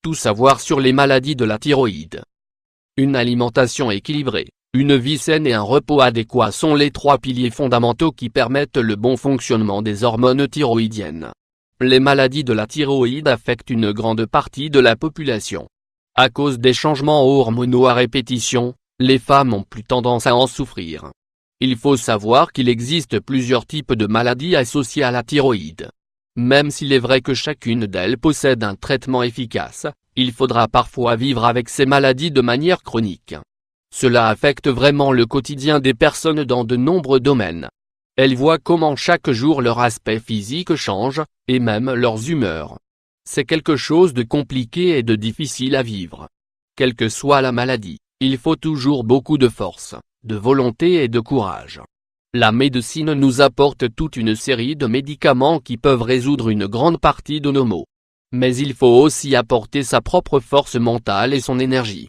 Tout savoir sur les maladies de la thyroïde. Une alimentation équilibrée, une vie saine et un repos adéquat sont les 3 piliers fondamentaux qui permettent le bon fonctionnement des hormones thyroïdiennes. Les maladies de la thyroïde affectent une grande partie de la population. À cause des changements hormonaux à répétition, les femmes ont plus tendance à en souffrir. Il faut savoir qu'il existe plusieurs types de maladies associées à la thyroïde. Même s'il est vrai que chacune d'elles possède un traitement efficace, il faudra parfois vivre avec ces maladies de manière chronique. Cela affecte vraiment le quotidien des personnes dans de nombreux domaines. Elles voient comment chaque jour leur aspect physique change, et même leurs humeurs. C'est quelque chose de compliqué et de difficile à vivre. Quelle que soit la maladie, il faut toujours beaucoup de force, de volonté et de courage. La médecine nous apporte toute une série de médicaments qui peuvent résoudre une grande partie de nos maux. Mais il faut aussi apporter sa propre force mentale et son énergie.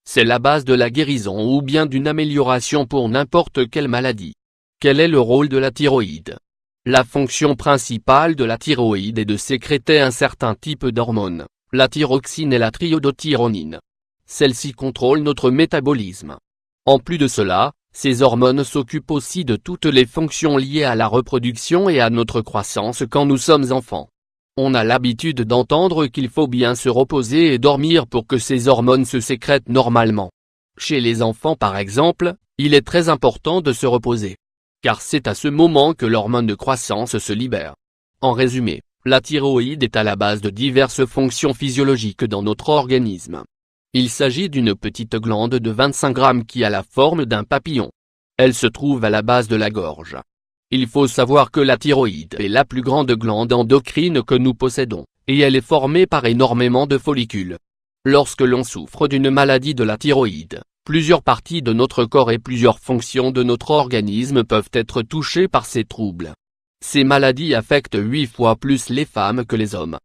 C'est la base de la guérison ou bien d'une amélioration pour n'importe quelle maladie. Quel est le rôle de la thyroïde? La fonction principale de la thyroïde est de sécréter un certain type d'hormones, la thyroxine et la triiodothyronine. Celles-ci contrôlent notre métabolisme. En plus de cela, ces hormones s'occupent aussi de toutes les fonctions liées à la reproduction et à notre croissance quand nous sommes enfants. On a l'habitude d'entendre qu'il faut bien se reposer et dormir pour que ces hormones se sécrètent normalement. Chez les enfants par exemple, il est très important de se reposer. Car c'est à ce moment que l'hormone de croissance se libère. En résumé, la thyroïde est à la base de diverses fonctions physiologiques dans notre organisme. Il s'agit d'une petite glande de 25 grammes qui a la forme d'un papillon. Elle se trouve à la base de la gorge. Il faut savoir que la thyroïde est la plus grande glande endocrine que nous possédons, et elle est formée par énormément de follicules. Lorsque l'on souffre d'une maladie de la thyroïde, plusieurs parties de notre corps et plusieurs fonctions de notre organisme peuvent être touchées par ces troubles. Ces maladies affectent 8 fois plus les femmes que les hommes.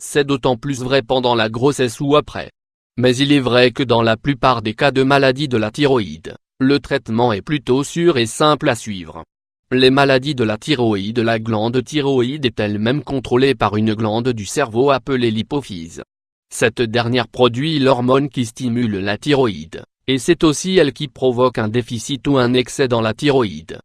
C'est d'autant plus vrai pendant la grossesse ou après. Mais il est vrai que dans la plupart des cas de maladie de la thyroïde, le traitement est plutôt sûr et simple à suivre. Les maladies de la thyroïde. La glande thyroïde est elle-même contrôlée par une glande du cerveau appelée l'hypophyse. Cette dernière produit l'hormone qui stimule la thyroïde, et c'est aussi elle qui provoque un déficit ou un excès dans la thyroïde.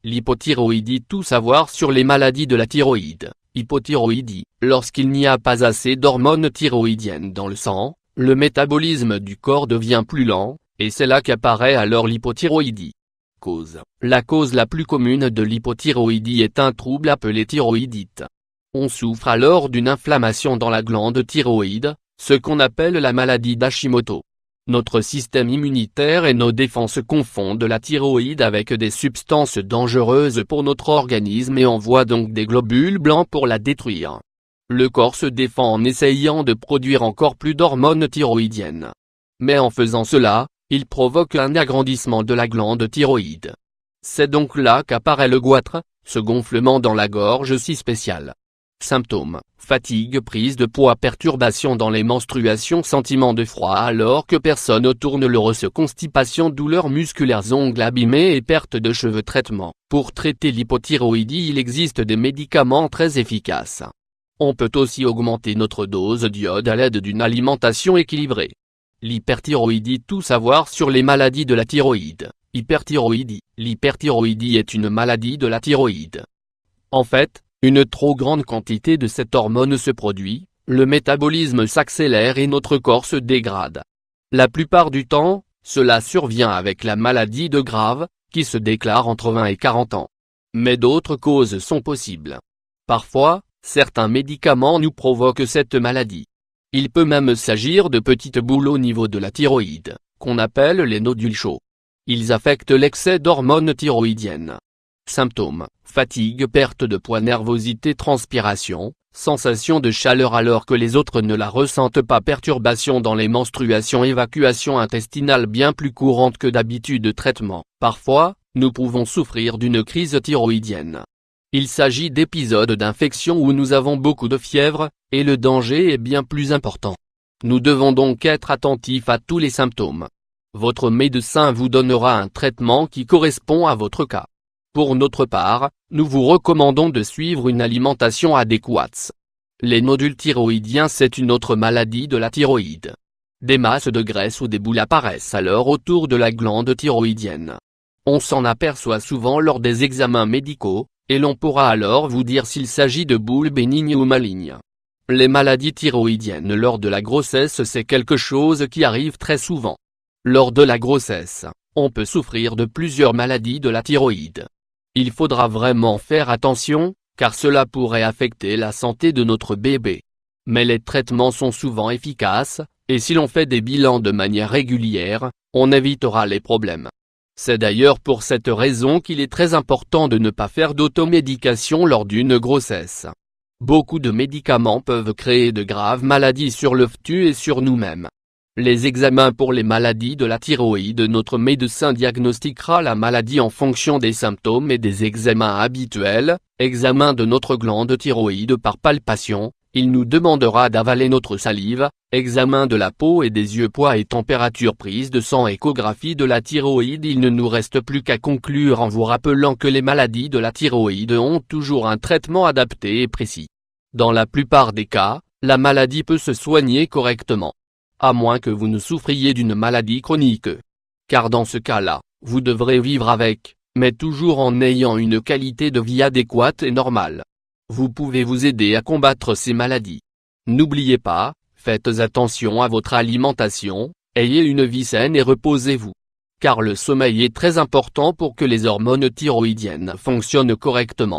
L'hypothyroïdie. Tout savoir sur les maladies de la thyroïde. Hypothyroïdie, lorsqu'il n'y a pas assez d'hormones thyroïdiennes dans le sang, le métabolisme du corps devient plus lent, et c'est là qu'apparaît alors l'hypothyroïdie. Cause. La cause la plus commune de l'hypothyroïdie est un trouble appelé thyroïdite. On souffre alors d'une inflammation dans la glande thyroïde, ce qu'on appelle la maladie d'Hashimoto. Notre système immunitaire et nos défenses confondent la thyroïde avec des substances dangereuses pour notre organisme et envoient donc des globules blancs pour la détruire. Le corps se défend en essayant de produire encore plus d'hormones thyroïdiennes. Mais en faisant cela, il provoque un agrandissement de la glande thyroïde. C'est donc là qu'apparaît le goitre, ce gonflement dans la gorge si spécial. Symptômes: fatigue, prise de poids, perturbations dans les menstruations, sentiment de froid alors que personne autour ne le ressent, constipation, douleurs musculaires, ongles abîmés et perte de cheveux. Traitement: pour traiter l'hypothyroïdie il existe des médicaments très efficaces. On peut aussi augmenter notre dose d'iode à l'aide d'une alimentation équilibrée. L'hyperthyroïdie. Tout savoir sur les maladies de la thyroïde. Hyperthyroïdie. L'hyperthyroïdie est une maladie de la thyroïde. En fait, une trop grande quantité de cette hormone se produit, le métabolisme s'accélère et notre corps se dégrade. La plupart du temps, cela survient avec la maladie de Graves, qui se déclare entre 20 et 40 ans. Mais d'autres causes sont possibles. Parfois, certains médicaments nous provoquent cette maladie. Il peut même s'agir de petites boules au niveau de la thyroïde, qu'on appelle les nodules chauds. Ils affectent l'excès d'hormones thyroïdiennes. Symptômes: fatigue, perte de poids, nervosité, transpiration, sensation de chaleur alors que les autres ne la ressentent pas, perturbation dans les menstruations, évacuation intestinale bien plus courante que d'habitude. Traitement: parfois, nous pouvons souffrir d'une crise thyroïdienne. Il s'agit d'épisodes d'infection où nous avons beaucoup de fièvre, et le danger est bien plus important. Nous devons donc être attentifs à tous les symptômes. Votre médecin vous donnera un traitement qui correspond à votre cas. Pour notre part, nous vous recommandons de suivre une alimentation adéquate. Les nodules thyroïdiens, c'est une autre maladie de la thyroïde. Des masses de graisse ou des boules apparaissent alors autour de la glande thyroïdienne. On s'en aperçoit souvent lors des examens médicaux, et l'on pourra alors vous dire s'il s'agit de boules bénignes ou malignes. Les maladies thyroïdiennes lors de la grossesse, c'est quelque chose qui arrive très souvent. Lors de la grossesse, on peut souffrir de plusieurs maladies de la thyroïde. Il faudra vraiment faire attention, car cela pourrait affecter la santé de notre bébé. Mais les traitements sont souvent efficaces, et si l'on fait des bilans de manière régulière, on évitera les problèmes. C'est d'ailleurs pour cette raison qu'il est très important de ne pas faire d'automédication lors d'une grossesse. Beaucoup de médicaments peuvent créer de graves maladies sur le fœtus et sur nous-mêmes. Les examens pour les maladies de la thyroïde. Notre médecin diagnostiquera la maladie en fonction des symptômes et des examens habituels. Examen de notre glande thyroïde par palpation, il nous demandera d'avaler notre salive. Examen de la peau et des yeux, poids et température, prise de sang, échographie de la thyroïde. Il ne nous reste plus qu'à conclure en vous rappelant que les maladies de la thyroïde ont toujours un traitement adapté et précis. Dans la plupart des cas, la maladie peut se soigner correctement. À moins que vous ne souffriez d'une maladie chronique. Car dans ce cas-là, vous devrez vivre avec, mais toujours en ayant une qualité de vie adéquate et normale. Vous pouvez vous aider à combattre ces maladies. N'oubliez pas, faites attention à votre alimentation, ayez une vie saine et reposez-vous. Car le sommeil est très important pour que les hormones thyroïdiennes fonctionnent correctement.